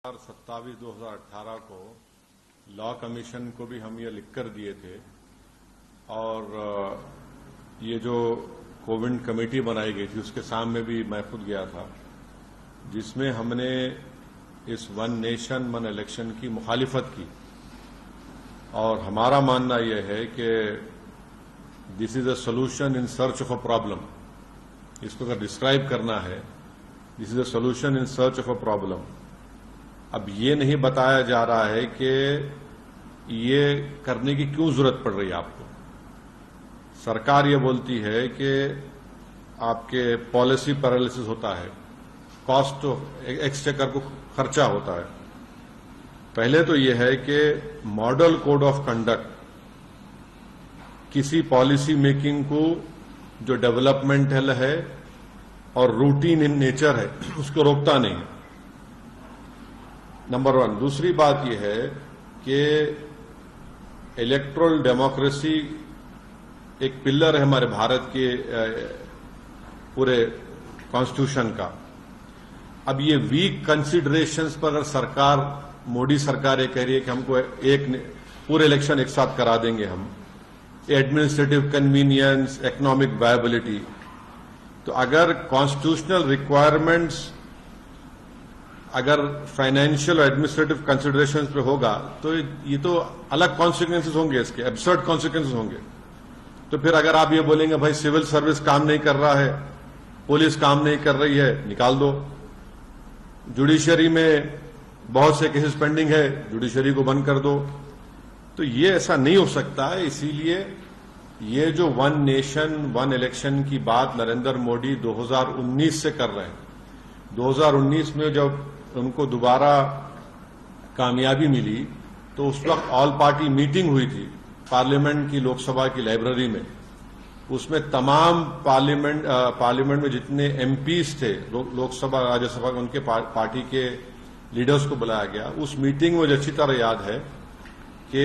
27/2018 को law commission को भी हम ये लिख कर दिए थे और ये जो कोविड कमेटी बनाई गई थी उसके सामने भी मैं खुद गया था, जिसमें हमने इस वन नेशन वन इलेक्शन की मुखालिफत की। और हमारा मानना यह है कि this is a solution in search of a problem. इसको अगर डिस्क्राइब करना है, this is a solution in search of a problem. अब ये नहीं बताया जा रहा है कि ये करने की क्यों जरूरत पड़ रही है आपको। सरकार ये बोलती है कि आपके पॉलिसी पैरालिसिस होता है, कॉस्ट ऑफ एक्सचेकर को खर्चा होता है। पहले तो ये है कि मॉडल कोड ऑफ कंडक्ट किसी पॉलिसी मेकिंग को जो डेवलपमेंटल है और रूटीन इन नेचर है उसको रोकता नहीं है, नंबर 1। दूसरी बात यह है कि इलेक्टोरल डेमोक्रेसी एक पिलर है हमारे भारत के पूरे कॉन्स्टिट्यूशन का। अब ये वीक कंसिडरेशंस पर अगर सरकार, मोदी सरकार ये कह रही है कि हमको पूरे इलेक्शन एक साथ करा देंगे हम, एडमिनिस्ट्रेटिव कन्वीनियंस, इकोनॉमिक वायबिलिटी, तो अगर कॉन्स्टिट्यूशनल रिक्वायरमेंट्स अगर फाइनेंशियल और एडमिनिस्ट्रेटिव कंसिडरेशंस पे होगा तो ये तो अलग कॉन्सिक्वेंसेस होंगे, इसके एब्सर्ड कॉन्सिक्वेंसेस होंगे। तो फिर अगर आप ये बोलेंगे भाई सिविल सर्विस काम नहीं कर रहा है, पुलिस काम नहीं कर रही है, निकाल दो। जुडिशरी में बहुत से केसेस पेंडिंग है, जुडिशरी को बंद कर दो। तो ये ऐसा नहीं हो सकता है। इसीलिए ये जो वन नेशन वन इलेक्शन की बात नरेंद्र मोदी 2019 से कर रहे हैं, 2019 में जब उनको दोबारा कामयाबी मिली तो उस वक्त ऑल पार्टी मीटिंग हुई थी पार्लियामेंट की, लोकसभा की लाइब्रेरी में। उसमें तमाम पार्लियामेंट में जितने एमपीज थे, लोकसभा राज्यसभा, उनके पार्टी के लीडर्स को बुलाया गया। उस मीटिंग में मुझे अच्छी तरह याद है कि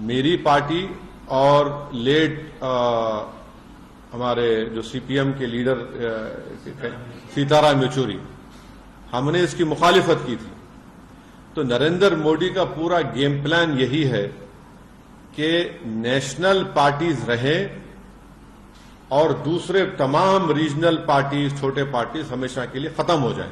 मेरी पार्टी और लेट हमारे जो सीपीएम के लीडर सीताराम येचुरी, हमने इसकी मुखालिफत की थी। तो नरेंद्र मोदी का पूरा गेम प्लान यही है कि नेशनल पार्टीज रहें और दूसरे तमाम रीजनल पार्टीज, छोटे पार्टीज हमेशा के लिए खत्म हो जाएं।